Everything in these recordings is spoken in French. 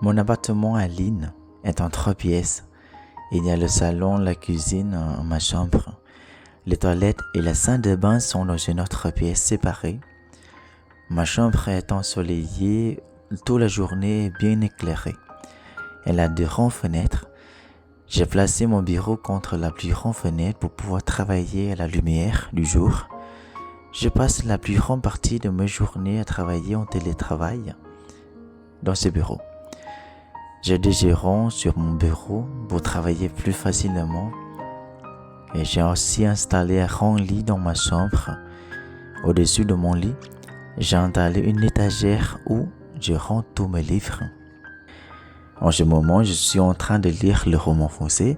Mon appartement à Lynn est en 3 pièces. Il y a le salon, la cuisine, ma chambre. Les toilettes et la salle de bain sont dans une autre pièce séparée. Ma chambre est ensoleillée toute la journée et bien éclairée. Elle a de grandes fenêtres. J'ai placé mon bureau contre la plus grande fenêtre pour pouvoir travailler à la lumière du jour. Je passe la plus grande partie de mes journées à travailler en télétravail dans ce bureau. J'ai des gérants sur mon bureau pour travailler plus facilement. Et j'ai aussi installé un grand lit dans ma chambre. Au-dessus de mon lit, j'ai installé une étagère où je rends tous mes livres. En ce moment, je suis en train de lire le roman français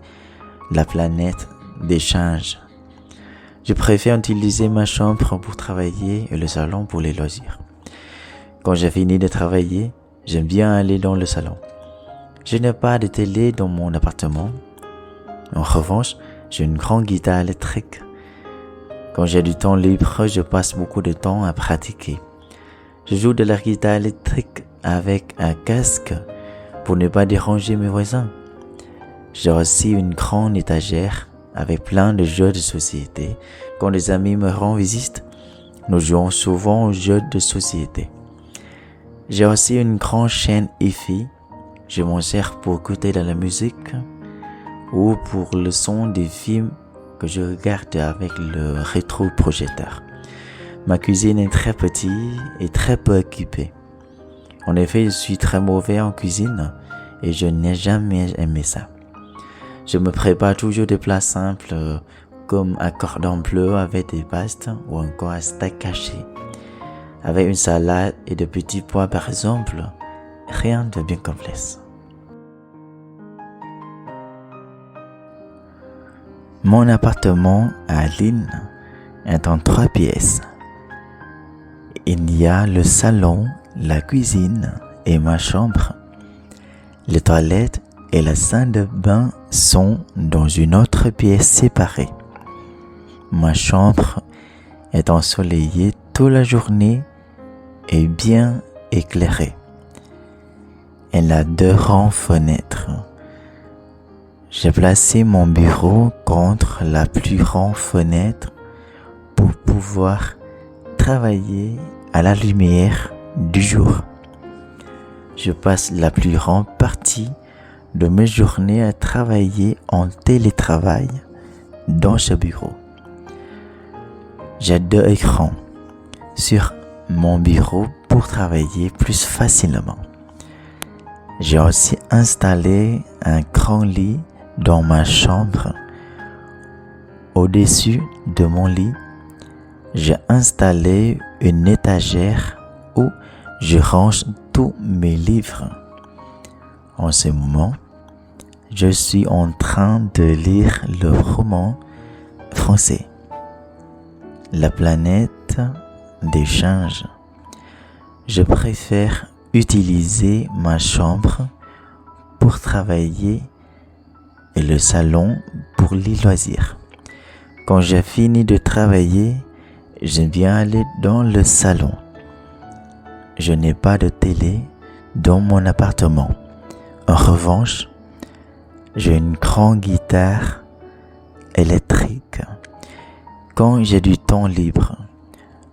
La planète des singes. Je préfère utiliser ma chambre pour travailler et le salon pour les loisirs. Quand j'ai fini de travailler, j'aime bien aller dans le salon. Je n'ai pas de télé dans mon appartement. En revanche, j'ai une grande guitare électrique. Quand j'ai du temps libre, je passe beaucoup de temps à pratiquer. Je joue de la guitare électrique avec un casque pour ne pas déranger mes voisins. J'ai aussi une grande étagère avec plein de jeux de société. Quand les amis me rendent visite, nous jouons souvent aux jeux de société. J'ai aussi une grande chaîne hi-fi. Je m'en sers pour écouter de la musique ou pour le son des films que je regarde avec le rétroprojecteur. Ma cuisine est très petite et très peu équipée. En effet, je suis très mauvais en cuisine et je n'ai jamais aimé ça. Je me prépare toujours des plats simples comme un cordon bleu avec des pastes ou encore un steak haché. Avec une salade et de petits pois par exemple, rien de bien complexe. Mon appartement à Lynn est en 3 pièces. Il y a le salon, la cuisine et ma chambre. Les toilettes et la salle de bain sont dans une autre pièce séparée. Ma chambre est ensoleillée toute la journée et bien éclairée. Elle a 2 grandes fenêtres. J'ai placé mon bureau contre la plus grande fenêtre pour pouvoir travailler à la lumière du jour. Je passe la plus grande partie de mes journées à travailler en télétravail dans ce bureau. J'ai 2 écrans sur mon bureau pour travailler plus facilement. J'ai aussi installé un grand lit dans ma chambre. Au-dessus de mon lit, j'ai installé une étagère où je range tous mes livres. En ce moment, je suis en train de lire le roman français La planète des singes. Je préfère utiliser ma chambre pour travailler et le salon pour les loisirs. Quand j'ai fini de travailler, j'aime bien aller dans le salon. Je n'ai pas de télé dans mon appartement. En revanche, j'ai une grande guitare électrique. Quand j'ai du temps libre,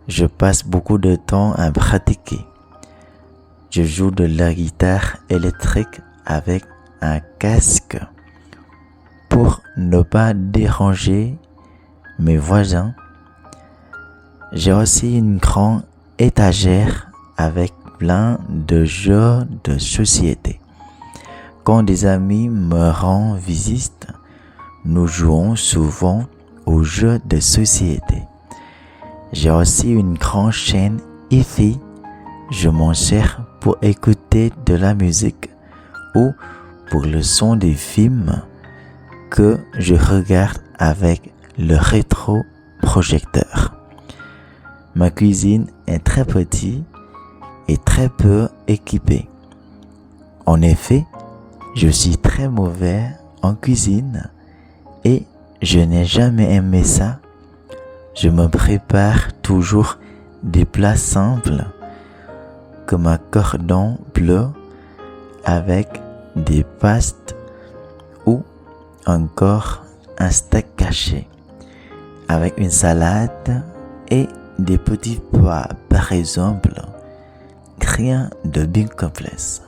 je passe beaucoup de temps à pratiquer. Je joue de la guitare électrique avec un casque pour ne pas déranger mes voisins. J'ai aussi une grande étagère avec plein de jeux de société. Quand des amis me rendent visite, nous jouons souvent aux jeux de société. J'ai aussi une grande chaîne hi-fi. Je m'en sers pour écouter de la musique ou pour le son des films que je regarde avec le rétroprojecteur. Ma cuisine est très petite et très peu équipée. En effet, je suis très mauvais en cuisine et je n'ai jamais aimé ça. Je me prépare toujours des plats simples comme un cordon bleu avec des pastes ou encore un steak caché avec une salade et des petits pois par exemple. Rien de bien complexe.